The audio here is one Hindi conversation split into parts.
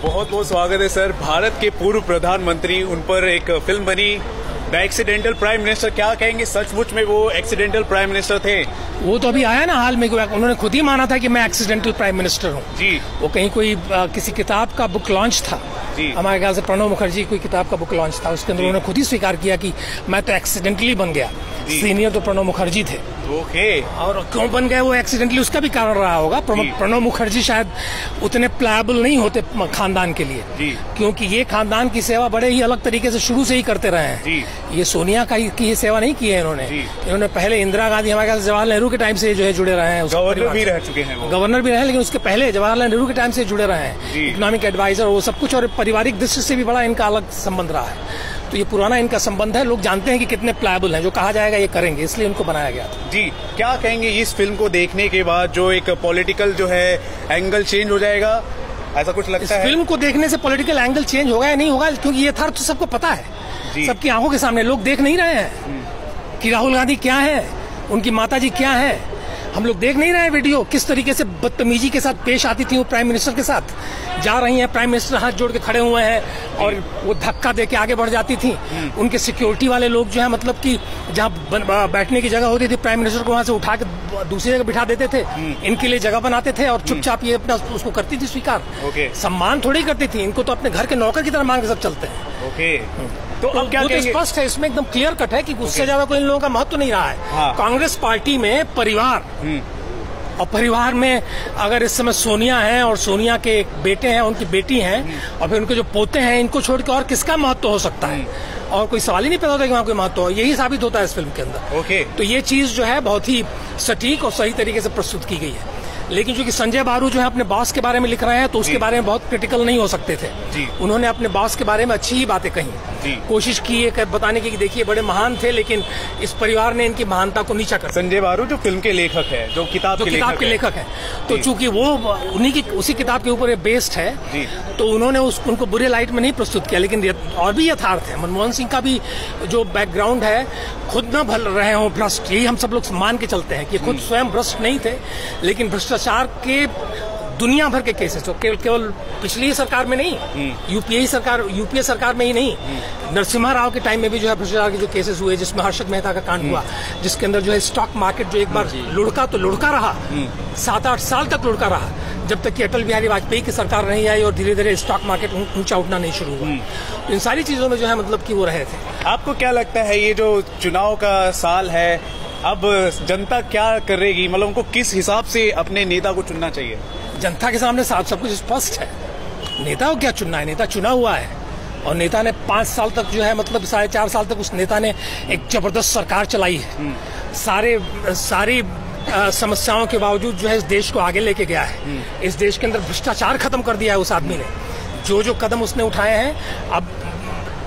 बहुत बहुत स्वागत है सर। भारत के पूर्व प्रधानमंत्री, उन पर एक फिल्म बनी द एक्सीडेंटल प्राइम मिनिस्टर। क्या कहेंगे, सचमुच में वो एक्सीडेंटल प्राइम मिनिस्टर थे? वो तो अभी आया ना हाल में, उन्होंने खुद ही माना था कि मैं एक्सीडेंटल प्राइम मिनिस्टर हूँ जी। वो कहीं कोई किसी किताब का बुक लॉन्च था जी, हमारे ख्याल से प्रणब मुखर्जी कोई किताब का बुक लॉन्च था, उसके अंदर उन्होंने खुद ही स्वीकार किया कि मैं तो एक्सीडेंटली बन गया। सीनियर तो प्रणब मुखर्जी थे। ओके। और क्यों बन गए वो एक्सीडेंटली, उसका भी कारण रहा होगा। प्रणब मुखर्जी शायद उतने प्लायबल नहीं होते खानदान के लिए जी, क्योंकि ये खानदान की सेवा बड़े ही अलग तरीके से शुरू से ही करते रहे हैं जी। ये सोनिया की सेवा नहीं की है इन्होंने पहले इंदिरा गांधी, हमारे ख्याल से जवाहरलाल नेहरू के टाइम से जो है जुड़े रहे हैं। गवर्नर भी रह चुके हैं, गवर्नर भी रहे, लेकिन उसके पहले जवाहरलाल नेहरू के टाइम से जुड़े रहे हैं, इकोनॉमिक एडवाइजर, वो सब कुछ। और पारिवारिक दृष्टि से भी बड़ा इनका अलग संबंध रहा है। तो ये पुराना इनका संबंध है। लोग जानते हैं कि कितने प्लायबल हैं, जो कहा जाएगा ये करेंगे, इसलिए इनको बनाया गया था जी। क्या कहेंगे इस फिल्म को देखने के बाद, जो एक पॉलिटिकल जो है एंगल चेंज हो जाएगा, ऐसा कुछ लगता है? फिल्म को देखने से पॉलिटिकल एंगल चेंज होगा या नहीं होगा, क्योंकि ये था तो सबको पता है, सबकी आंखों के सामने। लोग देख नहीं रहे हैं कि राहुल गांधी क्या है, उनकी माताजी क्या है। हम लोग देख नहीं रहे हैं वीडियो, किस तरीके से बदतमीजी के साथ पेश आती थी वो प्राइम मिनिस्टर के साथ। जा रही हैं, प्राइम मिनिस्टर हाथ जोड़ के खड़े हुए हैं और वो धक्का दे के आगे बढ़ जाती थी। उनके सिक्योरिटी वाले लोग जो है, मतलब कि जहाँ बैठने की जगह होती थी, प्राइम मिनिस्टर को वहां से उठा के दूसरी जगह बिठा देते थे, इनके लिए जगह बनाते थे और चुपचाप ये अपना उसको करती थी स्वीकार। सम्मान थोड़ी करती थी, इनको तो अपने घर के नौकर की तरह मान के सब चलते हैं। तो अब क्या तो स्पष्ट है, इसमें एकदम क्लियर कट है कि उससे ज्यादा कोई इन लोगों का महत्व नहीं रहा है। कांग्रेस पार्टी में परिवार, और परिवार में अगर इस समय सोनिया हैं और सोनिया के बेटे हैं, उनकी बेटी हैं, और फिर उनके जो पोते हैं, इनको छोड़ के और किसका महत्व हो सकता है? और कोई सवाल ही नहीं पैदा होता कि वहाँ कोई महत्व हो। यही साबित होता है इस फिल्म के अंदर। तो ये चीज जो है बहुत ही सटीक और सही तरीके से प्रस्तुत की गई है। लेकिन चूंकि संजय बारू जो है अपने बॉस के बारे में लिख रहे हैं, तो उसके बारे में बहुत क्रिटिकल नहीं हो सकते थे। उन्होंने अपने बॉस के बारे में अच्छी ही बातें कही, कोशिश की है बताने की कि देखिए बड़े महान थे, लेकिन इस परिवार ने इनकी महानता को नीचा कर। संजय बारू जो फिल्म के लेखक है, जो किताब के लेखक है, तो चूंकि वो उन्हीं की उसी किताब के ऊपर बेस्ड है, तो उन्होंने उनको बुरे लाइट में नहीं प्रस्तुत किया। लेकिन और भी यथार्थ है, मनमोहन सिंह का भी जो बैकग्राउंड है, खुद न भल रहे हों भ्रष्ट, यही हम सब लोग मान के चलते हैं कि खुद स्वयं भ्रष्ट नहीं थे, लेकिन भ्रष्टाचार के दुनिया भर के केसेस, तो केवल पिछली सरकार में नहीं, यूपीए सरकार में ही नहीं, नरसिम्हा राव के टाइम में भी जो है भ्रष्टाचार के जो केसेस हुए, जिसमें हर्षद मेहता का कांड हुआ, जिसके अंदर जो है स्टॉक मार्केट जो एक बार लुढ़का तो लुढ़का रहा, 7-8 साल तक लुढ़का रहा, जब तक कि अटल बिहारी वाजपेयी की सरकार नहीं आई और धीरे धीरे स्टॉक मार्केट ऊंचा उठना नहीं शुरू हुआ। तो इन सारी चीजों में जो है मतलब कि वो रहे थे। आपको क्या लगता है, ये जो चुनाव का साल है, अब जनता क्या करेगी? मतलब उनको किस हिसाब से अपने नेता को चुनना चाहिए? जनता के सामने सब कुछ स्पष्ट है। नेता को क्या चुनना है? नेता चुना हुआ है, और नेता ने 5 साल तक जो है, मतलब 4.5 साल तक उस नेता ने एक जबरदस्त सरकार चलाई है। सारी समस्याओं के बावजूद जो है इस देश को आगे लेके गया है। इस देश के अंदर भ्रष्टाचार खत्म कर दिया है उस आदमी ने। जो कदम उसने उठाए हैं, अब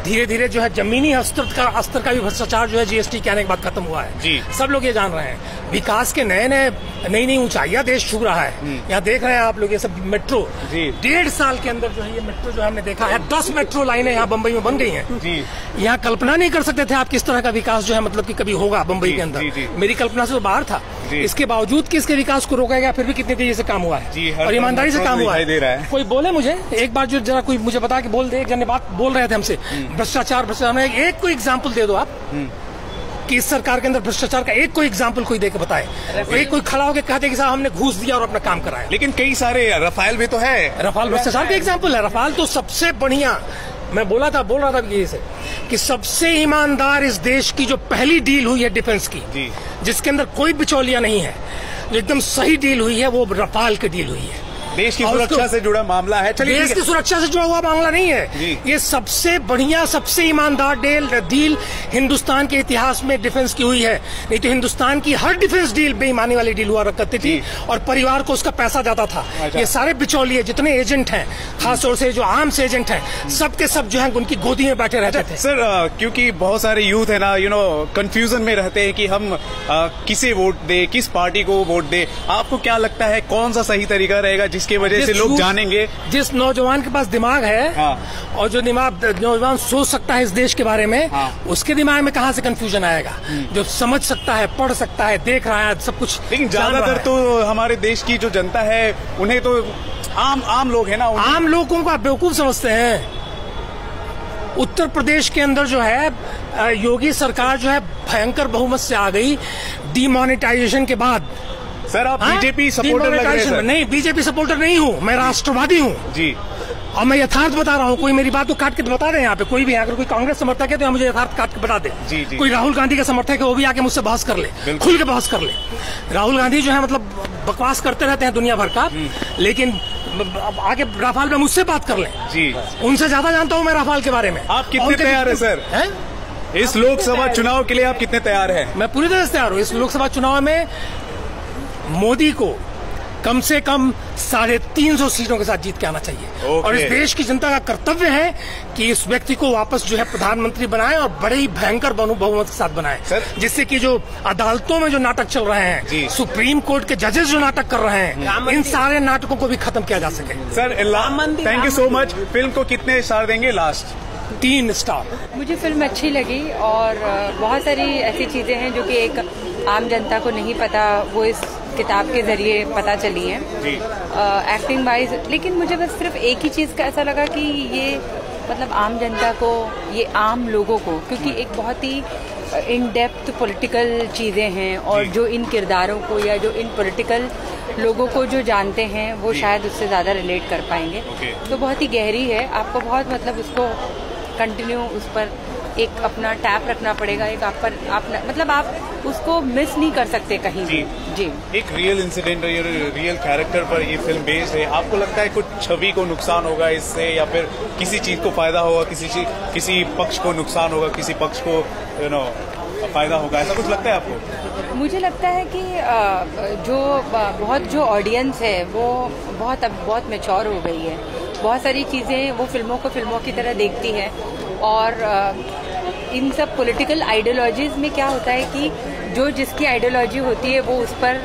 धीरे धीरे जो है जमीनी स्तर का भी भ्रष्टाचार जो है जीएसटी के आने के बाद खत्म हुआ है। सब लोग ये जान रहे हैं। विकास के नई ऊंचाइयां देश छू रहा है। यहाँ देख रहे हैं आप लोग, ये सब मेट्रो 1.5 साल के अंदर जो है ये मेट्रो जो हमने देखा है, 10 मेट्रो लाइनें यहाँ बम्बई में बन गई हैं। यहाँ कल्पना नहीं कर सकते थे आप किस तरह का विकास जो है मतलब कि कभी होगा बम्बई के अंदर। मेरी कल्पना से तो बाहर था। इसके बावजूद कि इसके विकास को रोका गया, फिर भी कितनी तेजी से काम हुआ है और ईमानदारी से काम हुआ है। कोई बोले मुझे एक बार, जो जरा कोई मुझे बता के बोल दे, एक जन बात बोल रहे थे हमसे, भ्रष्टाचार एक कोई एग्जाम्पल दे दो आप कि इस सरकार के अंदर भ्रष्टाचार का एक कोई एग्जाम्पल कोई दे के बताए। एक कोई खड़ा होकर कहते कि साहब हमने घूस दिया और अपना काम कराया। लेकिन कई सारे, रफाल भी तो है। रफाल भ्रष्टाचार का एग्जाम्पल है। रफाल तो सबसे बढ़िया, मैं बोल रहा था ये से कि सबसे ईमानदार इस देश की जो पहली डील हुई है डिफेंस की, जिसके अंदर कोई बिचौलिया नहीं है, जो एकदम सही डील हुई है, वो रफाल की डील हुई है। देश की सुरक्षा से जुड़ा मामला है। देश की सुरक्षा से जुड़ा हुआ मामला नहीं है। ये सबसे बढ़िया, सबसे ईमानदार डील हिंदुस्तान के इतिहास में डिफेंस की हुई है। नहीं तो हिंदुस्तान की हर डिफेंस डील बेईमानी वाली डील हुआ करती थी और परिवार को उसका पैसा जाता था। ये सारे बिचौलिए जितने एजेंट हैं, खासतौर से जो आर्म्स एजेंट हैं, सबके सब जो है उनकी गोदी में बैठे रहते थे। सर, क्योंकि बहुत सारे यूथ है ना, कंफ्यूजन में रहते हैं कि हम किसे वोट दे, किस पार्टी को वोट दे। आपको क्या लगता है कौन सा सही तरीका रहेगा जिससे जिसकी वजह से लोग जानेंगे। जिस नौजवान के पास दिमाग है, हाँ। और जो नौजवान सोच सकता है इस देश के बारे में, हाँ। उसके दिमाग में कहाँ से कंफ्यूजन आएगा? जो समझ सकता है, पढ़ सकता है, देख रहा है सब कुछ। लेकिन ज्यादातर तो हमारे देश की जो जनता है, उन्हें तो आम लोग है ना, आम लोगों को आप बेवकूफ समझते हैं। उत्तर प्रदेश के अंदर जो है योगी सरकार जो है भयंकर बहुमत से आ गई डिमोनेटाइजेशन के बाद। सर आप बीजेपी सपोर्टर लग रहे हैं सर। नहीं, बीजेपी सपोर्टर नहीं हूँ, मैं राष्ट्रवादी हूँ जी। और मैं यथार्थ बता रहा हूँ। कोई मेरी बात को काट के बता दे यहाँ पे, कोई भी अगर कोई कांग्रेस समर्थक है तो मुझे यथार्थ काट के बता दे। जी, जी। कोई राहुल गांधी का समर्थक है वो भी आके मुझसे बहस कर ले, खुल के बहस कर ले। राहुल गांधी जो है मतलब बकवास करते रहते हैं दुनिया भर का, लेकिन आगे राफाल में मुझसे बात कर ले जी। उनसे ज्यादा जानता हूँ मैं राफाल के बारे में। आप कितने तैयार है सर? इस लोकसभा चुनाव के लिए आप कितने तैयार हैं? मैं पूरी तरह से तैयार हूँ। इस लोकसभा चुनाव में मोदी को कम से कम 350 सीटों के साथ जीत के आना चाहिए। और इस देश की जनता का कर्तव्य है कि इस व्यक्ति को वापस जो है प्रधानमंत्री बनाए और बड़े ही भयंकर बहुमत के साथ बनाए, जिससे कि जो अदालतों में जो नाटक चल रहे हैं, सुप्रीम कोर्ट के जजेस जो नाटक कर रहे हैं, इन सारे नाटकों को भी खत्म किया जा सके। Sir thank you so much. Film को कितने स्टार देंगे? Last 3 star. मुझे फिल्म अच्छी लगी और बहुत सारी ऐसी चीजें हैं जो कि एक आम जनता को नहीं पता, वो इस किताब के जरिए पता चली है एक्टिंग वाइज। लेकिन मुझे बस सिर्फ एक ही चीज का ऐसा लगा कि ये मतलब आम जनता को, ये आम लोगों को, क्योंकि एक बहुत ही इन डेप्थ पॉलिटिकल चीजें हैं और जो इन किरदारों को या जो इन पॉलिटिकल लोगों को जो जानते हैं वो शायद उससे ज्यादा रिलेट कर पाएंगे। तो बहुत ही गहरी है, आपको बहुत मतलब उसको कंटिन्यू उस पर एक अपना टैप रखना पड़ेगा, एक आप मतलब आप उसको मिस नहीं कर सकते कहीं भी। जी। एक रियल इंसिडेंट, रियल कैरेक्टर पर ये फिल्म बेस्ड है। आपको लगता है कुछ छवि को नुकसान होगा इससे, या फिर किसी चीज को फायदा होगा, किसी पक्ष को नुकसान होगा, किसी पक्ष को फायदा होगा, ऐसा कुछ लगता है आपको? मुझे लगता है कि जो ऑडियंस है वो बहुत मैच्योर हो गई है। बहुत सारी चीजें वो फिल्मों की तरह देखती है। और इन सब पॉलिटिकल आइडियोलॉजीज में क्या होता है कि जो जिसकी आइडियोलॉजी होती है वो उस पर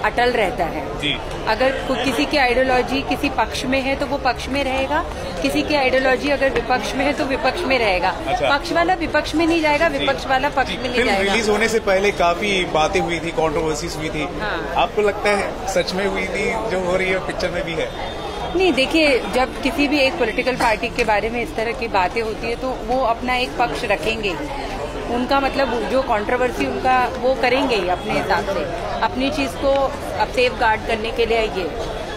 अटल रहता है जी। अगर किसी की आइडियोलॉजी किसी पक्ष में है तो वो पक्ष में रहेगा, किसी की आइडियोलॉजी अगर विपक्ष में है तो विपक्ष में रहेगा। अच्छा। पक्ष वाला विपक्ष में नहीं जाएगा, विपक्ष वाला पक्ष में नहीं जाएगा। रिलीज होने से पहले काफी बातें हुई थी, कंट्रोवर्सीज हुई थी। हाँ। आपको लगता है सच में हुई थी जो हो रही है पिक्चर में भी है? नहीं, देखिए, जब किसी भी एक पॉलिटिकल पार्टी के बारे में इस तरह की बातें होती है तो वो अपना एक पक्ष रखेंगे, उनका मतलब जो कंट्रोवर्सी उनका वो करेंगे ही अपने हिसाब से, अपनी चीज को अब सेफ गार्ड करने के लिए। ये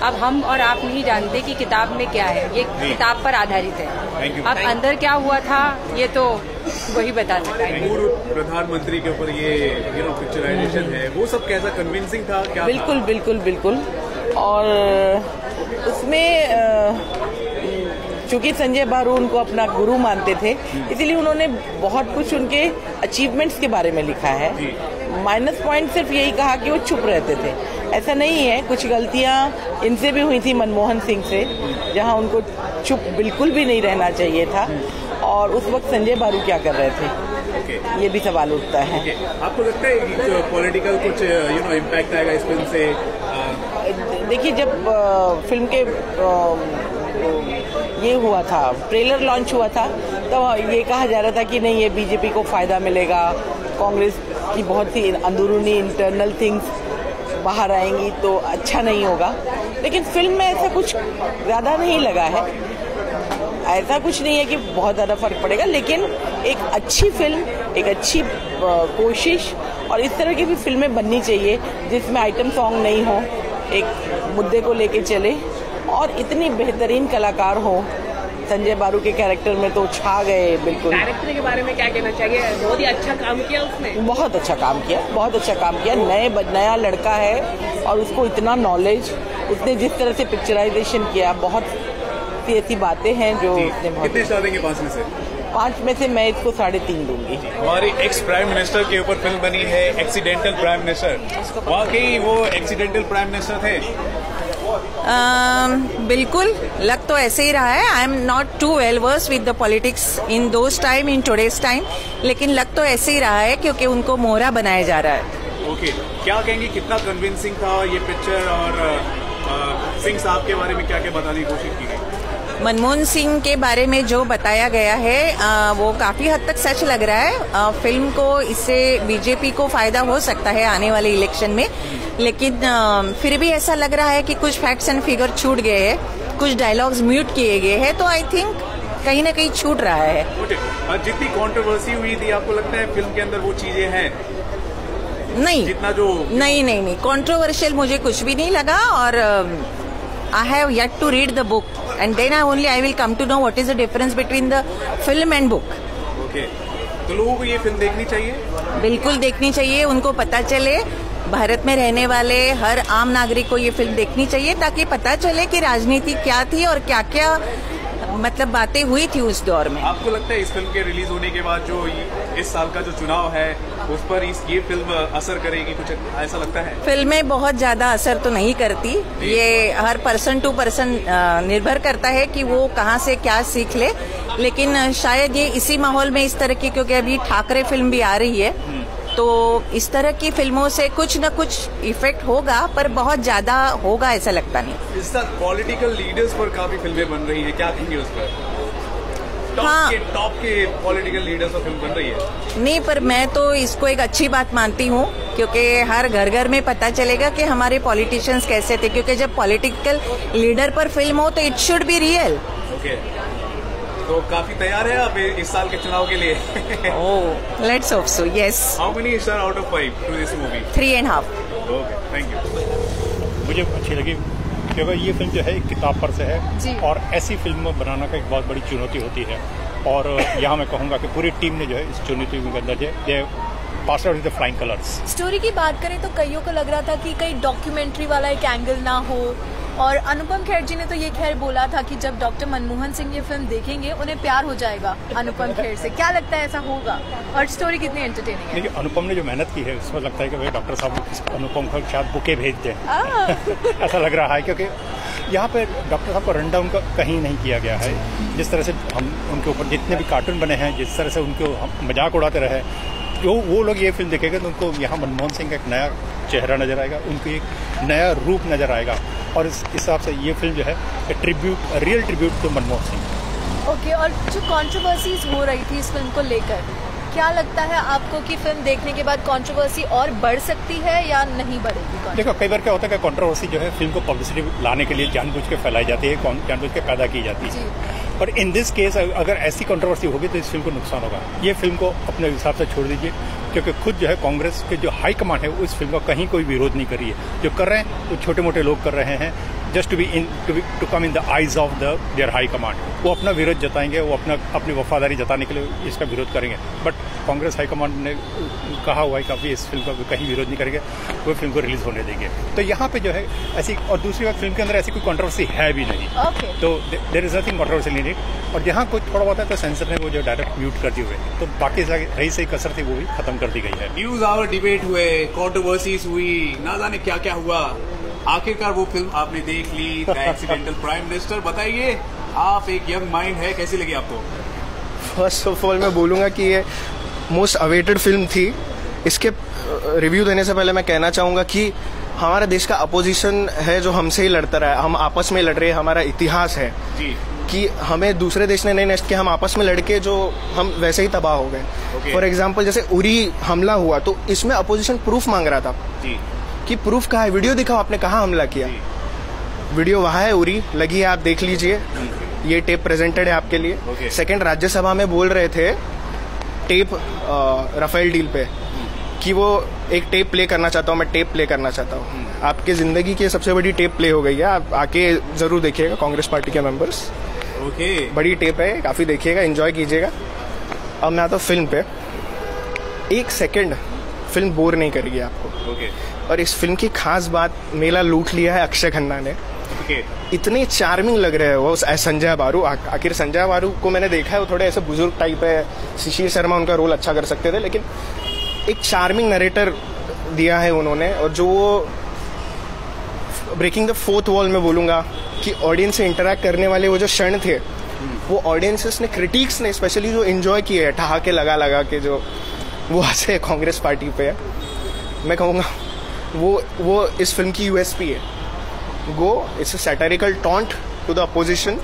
अब हम और आप नहीं जानते कि किताब में क्या है, ये किताब पर आधारित है। अब अंदर क्या हुआ था ये तो वही बता सकता है। पूर्व प्रधानमंत्री के ऊपर ये पिक्चराइजेशन है, वो सब कैसा कन्विंसिंग था? क्या बिल्कुल था? बिल्कुल। और उसमें चूंकि संजय बारू उनको अपना गुरु मानते थे, इसीलिए उन्होंने बहुत कुछ उनके अचीवमेंट्स के बारे में लिखा है। माइनस पॉइंट सिर्फ यही कहा कि वो चुप रहते थे। ऐसा नहीं है, कुछ गलतियां इनसे भी हुई थी, मनमोहन सिंह से, जहां उनको चुप बिल्कुल भी नहीं रहना चाहिए था। और उस वक्त संजय बारू क्या कर रहे थे, ये भी सवाल उठता है। आपको लगता है कि पॉलिटिकल कुछ इम्पैक्ट आएगा इस फिल्म से? देखिए, जब फिल्म के ये हुआ था, ट्रेलर लॉन्च हुआ था, तो ये कहा जा रहा था कि नहीं, ये बीजेपी को फायदा मिलेगा, कांग्रेस की बहुत सी अंदरूनी इंटरनल थिंग्स बाहर आएंगी तो अच्छा नहीं होगा। लेकिन फिल्म में ऐसा कुछ ज्यादा नहीं लगा है, ऐसा कुछ नहीं है कि बहुत ज्यादा फर्क पड़ेगा। लेकिन एक अच्छी फिल्म, एक अच्छी कोशिश, और इस तरह की भी फिल्में बननी चाहिए जिसमें आइटम सॉन्ग नहीं हो, एक मुद्दे को लेके चले, और इतनी बेहतरीन कलाकार हो। संजय बारू के कैरेक्टर में तो छा गए बिल्कुल। कैरेक्टर के बारे में क्या कहना चाहिए? बहुत ही अच्छा काम किया उसने, बहुत अच्छा काम किया। नया लड़का है और उसको इतना नॉलेज, उसने जिस तरह से पिक्चराइजेशन किया, बहुत सी ऐसी बातें हैं जो उसने बहुत। कितने स्टार देंगे 5 में से? 5 में से मैं इसको 3.5 दूंगी। हमारी एक्स प्राइम मिनिस्टर के ऊपर फिल्म बनी है एक्सीडेंटल प्राइम मिनिस्टर। वाकई वो एक्सीडेंटल प्राइम मिनिस्टर थे? बिल्कुल, लग तो ऐसे ही रहा है। I am not too well versed with the politics in those time, in today's time, लेकिन लग तो ऐसे ही रहा है क्योंकि उनको मोहरा बनाया जा रहा है। ओके, क्या कहेंगे, कितना कन्विंसिंग था ये पिक्चर? और सिंह साहब के बारे में क्या क्या बताने की कोशिश की गई? मनमोहन सिंह के बारे में जो बताया गया है वो काफी हद तक सच लग रहा है। फिल्म को इससे बीजेपी को फायदा हो सकता है आने वाले इलेक्शन में, लेकिन फिर भी ऐसा लग रहा है कि कुछ फैक्ट्स एंड फिगर छूट गए हैं, कुछ डायलॉग्स म्यूट किए गए हैं, तो आई थिंक कहीं ना कहीं छूट रहा है। जितनी कंट्रोवर्सी हुई थी, आपको लगता है फिल्म के अंदर वो चीजें हैं? नहीं, जितना जो नहीं कंट्रोवर्शियल मुझे कुछ भी नहीं लगा, और I have yet to read the book and then only I will come to know what is the difference between the film and book. Okay, तो लोगों को ये फिल्म देखनी चाहिए? बिल्कुल देखनी चाहिए, उनको पता चले, भारत में रहने वाले हर आम नागरिक को ये फिल्म देखनी चाहिए ताकि पता चले कि राजनीति क्या थी और क्या क्या मतलब बातें हुई थी उस दौर में। आपको लगता है इस फिल्म के रिलीज होने के बाद जो इस साल का जो चुनाव है उस पर ये फिल्म असर करेगी, कुछ ऐसा लगता है? फिल्में बहुत ज्यादा असर तो नहीं करती, ये हर पर्सन टू पर्सन निर्भर करता है कि वो कहाँ से क्या सीख ले, लेकिन शायद ये इसी माहौल में इस तरह की, क्योंकि अभी ठाकरे फिल्म भी आ रही है, तो इस तरह की फिल्मों से कुछ न कुछ इफेक्ट होगा, पर बहुत ज्यादा होगा ऐसा लगता नहीं। इस साल पॉलिटिकल लीडर्स पर काफी फिल्में बन रही हैं, क्या कहेंगे उस पर? टॉप के पॉलिटिकल लीडर्स पर फिल्म बन रही है? नहीं, पर मैं तो इसको एक अच्छी बात मानती हूँ, क्योंकि हर घर घर में पता चलेगा कि हमारे पॉलिटिशियंस कैसे थे, क्योंकि जब पॉलिटिकल लीडर पर फिल्म हो तो it should be real. Okay, तो काफी तैयार है आप इस साल के चुनाव के लिए? Oh, let's hope so, yes. How many star out of 5 to this movie? 3.5। Okay, thank you. मुझे अच्छी लगी क्योंकि ये फिल्म जो है एक किताब पर से है, और ऐसी फिल्म बनाना का एक बहुत बड़ी चुनौती होती है, और यहाँ मैं कहूँगा कि पूरी टीम ने जो है इस चुनौती के अंदर जो pass out with the flying colours. Story की बात करें तो कईयों को लग रहा था कि कहीं डॉक्यूमेंट्री वाला एक एंगल ना हो, और अनुपम खेर जी ने तो ये खैर बोला था कि जब डॉक्टर मनमोहन सिंह ये फिल्म देखेंगे उन्हें प्यार हो जाएगा अनुपम खेर से। क्या लगता है ऐसा होगा, और स्टोरी कितनी एंटरटेनिंग है? देखिए, अनुपम ने जो मेहनत की है उसमें लगता है कि भाई डॉक्टर साहब अनुपम को शायद बुके भेज दें ऐसा लग रहा है, क्योंकि यहाँ पे डॉक्टर साहब को रन डाउन कहीं नहीं किया गया है। जिस तरह से हम उनके ऊपर जितने भी कार्टून बने हैं, जिस तरह से उनको हम मजाक उड़ाते रहे, जो वो लोग ये फिल्म देखेंगे तो उनको यहाँ मनमोहन सिंह का एक नया चेहरा नजर आएगा, उनको एक नया रूप नजर आएगा, और इस हिसाब से ये फिल्म जो है real tribute to Manmohan Singh. Okay, और जो कंट्रोवर्सीज हो रही थी इस फिल्म को लेकर, क्या लगता है आपको कि फिल्म देखने के बाद कंट्रोवर्सी और बढ़ सकती है या नहीं बढ़ेगी? देखो, कई बार क्या होता है कि कंट्रोवर्सी जो है फिल्म को पब्लिसिटी लाने के लिए जानबूझ के फैलाई जाती है, जानबूझ के पैदा की जाती है, पर इन दिस केस अगर ऐसी कंट्रोवर्सी होगी तो इस फिल्म को नुकसान होगा। ये फिल्म को अपने हिसाब से छोड़ दीजिए, क्योंकि खुद जो है कांग्रेस के जो हाई कमांड है वो इस फिल्म का कहीं कोई विरोध नहीं कर रही है। जो कर रहे हैं वो छोटे मोटे लोग कर रहे हैं, just to come in the eyes of their high command. वो अपना विरोध जताएंगे, वो अपनी वफादारी जताने के लिए इसका विरोध करेंगे, बट कांग्रेस हाई कमांड ने कहा हुआ है कि अभी इस फिल्म का कहीं विरोध नहीं करेंगे, वो फिल्म को रिलीज होने देंगे। तो यहाँ पे जो है ऐसी, और दूसरी बात फिल्म के अंदर ऐसी कोई कंट्रोवर्सी है भी नहीं, तो there is nothing controversial in it. और जहाँ कुछ थोड़ा बहुत है तो सेंसर ने वो जो डायरेक्ट म्यूट कर दी हुए, तो बाकी रही सही कसर थी वो भी खत्म कर दी गई है। न्यूज आवर डिबेट हुए, कंट्रोवर्सीज हुई, ना जाने क्या क्या हुआ, आखिरकार वो फिल्म आपने देख ली, द एक्सीडेंटल प्राइम मिनिस्टर। बताइए, आप एक यंग माइंड है, कैसी लगी आपको? फर्स्ट ऑफ ऑल मैं बोलूँगा कि ये मोस्ट अवेटेड फिल्म थी। इसके रिव्यू देने से पहले मैं कहना चाहूँगा कि हमारे देश का अपोजिशन है जो हमसे ही लड़ता रहा है, हम आपस में लड़ रहे हैं, हमारा इतिहास है जी, कि हमें दूसरे देश ने नहीं नेस्ट किया, हम आपस में लड़के जो हम वैसे ही तबाह हो गए। फॉर एग्जाम्पल जैसे उरी हमला हुआ तो इसमें अपोजिशन प्रूफ मांग रहा था जी, कि प्रूफ कहाँ है, वीडियो दिखाओ आपने कहाँ हमला किया। वीडियो वहाँ है, उरी लगी है, आप देख लीजिए, ये टेप प्रेजेंटेड है आपके लिए। सेकंड, राज्यसभा में बोल रहे थे टेप राफेल डील पे कि वो एक टेप प्ले करना चाहता हूँ, मैं टेप प्ले करना चाहता हूँ। आपकी जिंदगी की सबसे बड़ी टेप प्ले हो गई है, आप आके जरूर देखिएगा, कांग्रेस पार्टी के मेंबर्स। बड़ी टेप है, काफी देखिएगा, एंजॉय कीजिएगा। अब मैं आता हूँ फिल्म पे। एक सेकंड फिल्म बोर नहीं करेगी आपको। और इस फिल्म की खास बात, मेला लूट लिया है अक्षय खन्ना ने। इतने चार्मिंग लग रहे हैं वो संजय बारू। आखिर संजय बारू को मैंने देखा है, वो थोड़े ऐसे बुजुर्ग टाइप है, शिशिर शर्मा उनका रोल अच्छा कर सकते थे, लेकिन एक चार्मिंग नरेटर दिया है उन्होंने। और जो वो ब्रेकिंग द फोर्थ वॉल में बोलूंगा कि ऑडियंस से इंटरेक्ट करने वाले वो जो क्षण थे, वो ऑडियंसेस ने, क्रिटिक्स ने स्पेशली जो एंजॉय किए है, ठहाके लगा के जो वो हंसे कांग्रेस पार्टी पे है, मैं कहूँगा वो इस फिल्म की यूएसपी है। go. It's a satirical taunt to the opposition,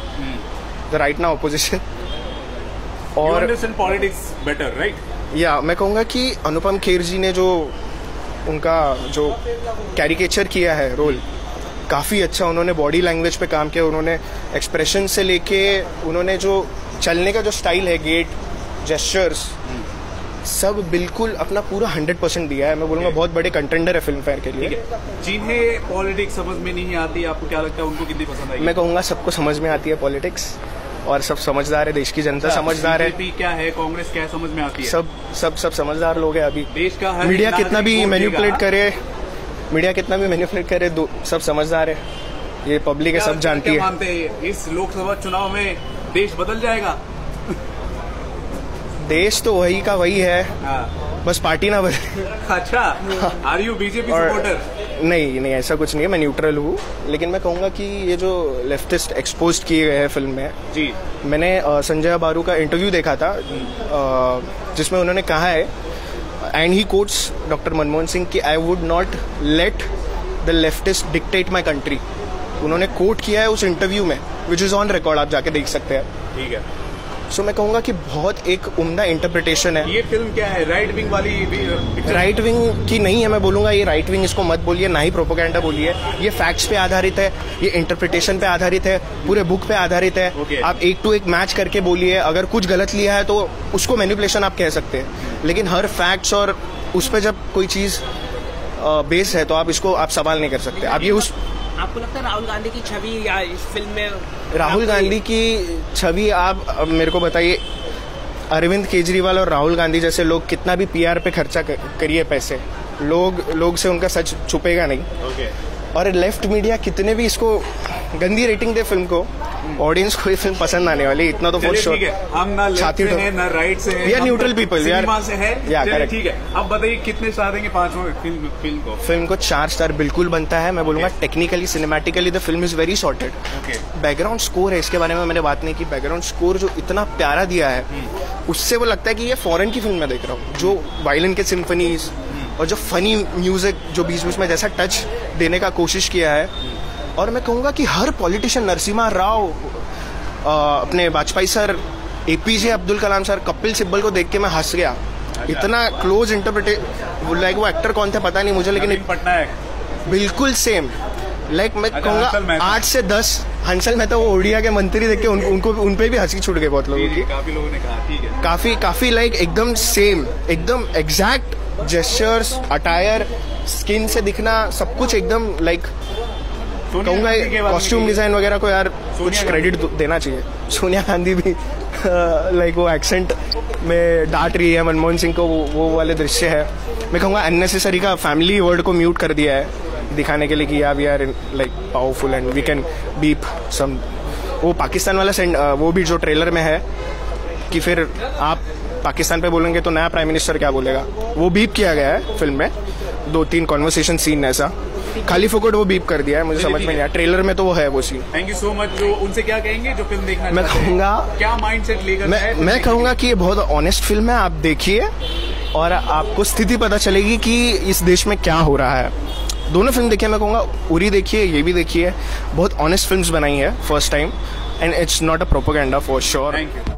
the right now opposition. You understand politics better, right? या मैं कहूँगा कि अनुपम खेर जी ने जो उनका जो कैरिकेचर किया है रोल, काफ़ी अच्छा उन्होंने बॉडी लैंग्वेज पे काम किया, उन्होंने एक्सप्रेशन से लेके उन्होंने जो चलने का जो स्टाइल है, गेट, जेस्चर्स, सब बिल्कुल अपना पूरा 100% दिया है। मैं बोलूँगा बहुत बड़े कंटेंडर है फिल्म फेयर के लिए। जिन्हें पॉलिटिक्स समझ में नहीं आती, आपको क्या लगता है उनको कितनी पसंद आएगी? मैं कहूँगा सबको समझ में आती है पॉलिटिक्स, और सब समझदार है, देश की जनता समझदार है। बीजेपी क्या है, कांग्रेस क्या है, समझ में आती है? सब समझदार लोग हैं अभी। देश का मीडिया कितना भी मैनिपुलेट करे, सब समझदार है, ये पब्लिक है, सब जानती है। मानते हैं इस लोकसभा चुनाव में देश बदल जाएगा? देश तो वही का वही है, बस पार्टी ना बदले। अच्छा, आर यू बीजेपी सपोर्टर? नहीं, ऐसा कुछ नहीं है, मैं न्यूट्रल हूँ। लेकिन मैं कहूँगा कि ये जो लेफ्टिस्ट एक्सपोज किए गए हैं फिल्म में जी, मैंने संजय बारू का इंटरव्यू देखा था जिसमें उन्होंने कहा है, and he quotes doctor Manmohan Singh कि I would not let the leftist dictate my country. उन्होंने कोट किया है उस इंटरव्यू में, विच इज ऑन रिकॉर्ड, आप जाके देख सकते हैं। ठीक है। सो मैं कहूँगा कि बहुत एक उम्दा इंटरप्रिटेशन है। ये फिल्म क्या है, राइट विंग वाली? राइट विंग की नहीं है, मैं बोलूँगा ये राइट विंग इसको मत बोलिए, ना ही प्रोपोगेंडा बोलिए। ये फैक्ट्स पे आधारित है, ये इंटरप्रिटेशन पे आधारित है, पूरे बुक पे आधारित है। आप एक टू एक मैच करके बोलिए, अगर कुछ गलत लिया है तो उसको मैनिपुलेशन आप कह सकते हैं, लेकिन हर फैक्ट्स और उस पर जब कोई चीज़ बेस है तो आप इसको आप सवाल नहीं कर सकते। आप ये उस आपको लगता है राहुल गांधी की छवि या इस फिल्म में? राहुल गांधी की छवि आप मेरे को बताइए, अरविंद केजरीवाल और राहुल गांधी जैसे लोग कितना भी पीआर पे खर्चा करिए पैसे, लोग से उनका सच छुपेगा नहीं। और लेफ्ट मीडिया कितने भी इसको गंदी रेटिंग दे फिल्म को, ऑडियंस को ये फिल्म पसंद आने वाली, इतना तो फॉर श्योर। हम ना लेफ्ट से हैं ना राइट से हैं, या न्यूट्रल पीपल यार से है। ठीक है, अब बताइए कितने स्टार देंगे पांचों फिल्म को? 4 स्टार बिल्कुल बनता है। मैं बोलूंगा technically, cinematically the film is very sorted. Background score है, इसके बारे में मैंने बात नहीं की। बैकग्राउंड स्कोर जो इतना प्यारा दिया है, उससे वो लगता है कि ये फॉरेन की फिल्म में देख रहा हूँ। जो वायलिन के सिम्फनीज और जो फनी म्यूजिक जो बीच बीच में जैसा टच देने का कोशिश किया है। और मैं कहूँगा कि हर पॉलिटिशियन, नरसिम्हा राव, अपने Vajpayee sir, APJ Abdul Kalam sir, Kapil Sibal को देख के मैं हंस गया। इतना क्लोज लाइक वो एक्टर कौन थे पता नहीं मुझे, लेकिन पटनायक बिल्कुल सेम। लाइक मैं कहूँगा 8 से 10। हंसल मेहता वो ओडिया के मंत्री देख के उन पे भी हंसी छूट गई बहुत लोगों की। काफी लोगों ने कहा ठीक है, काफी लाइक एकदम सेम, एकदम एग्जैक्ट जेस्चर्स, अटायर, स्किन से दिखना, सब कुछ एकदम लाइक कहूँगा। कॉस्ट्यूम डिजाइन वगैरह को यार कुछ क्रेडिट देना चाहिए। सोनिया गांधी भी लाइक वो एक्सेंट में डांट रही है मनमोहन सिंह को, वो वाले दृश्य है। मैं कहूँगा अननेसेसरी का फैमिली वर्ड को म्यूट कर दिया है दिखाने के लिए कि we are like powerful and we can beep some. वो पाकिस्तान वाला वो भी जो ट्रेलर में है कि फिर आप पाकिस्तान पे बोलेंगे तो नया प्राइम मिनिस्टर क्या बोलेगा, वो बीप किया गया है फिल्म में। 2-3 कॉन्वर्सेशन सीन ऐसा खाली फोकट वो बीप कर दिया है, मुझे समझ में नहीं आया। ट्रेलर में तो वो है वो scene. Thank you so much. जो उनसे क्या कहेंगे जो फिल्म देखना मैं कहूँगा क्या माइंडसेट लेकर? मैं कहूँगा कि ये बहुत ऑनेस्ट फिल्म है, आप देखिए और आपको स्थिति पता चलेगी कि इस देश में क्या हो रहा है। दोनों फिल्म देखिए, मैं कहूँगा उरी देखिए, ये भी देखिए। बहुत ऑनेस्ट फिल्म्स बनाई है first time, and it's not a propaganda for sure. Thank you.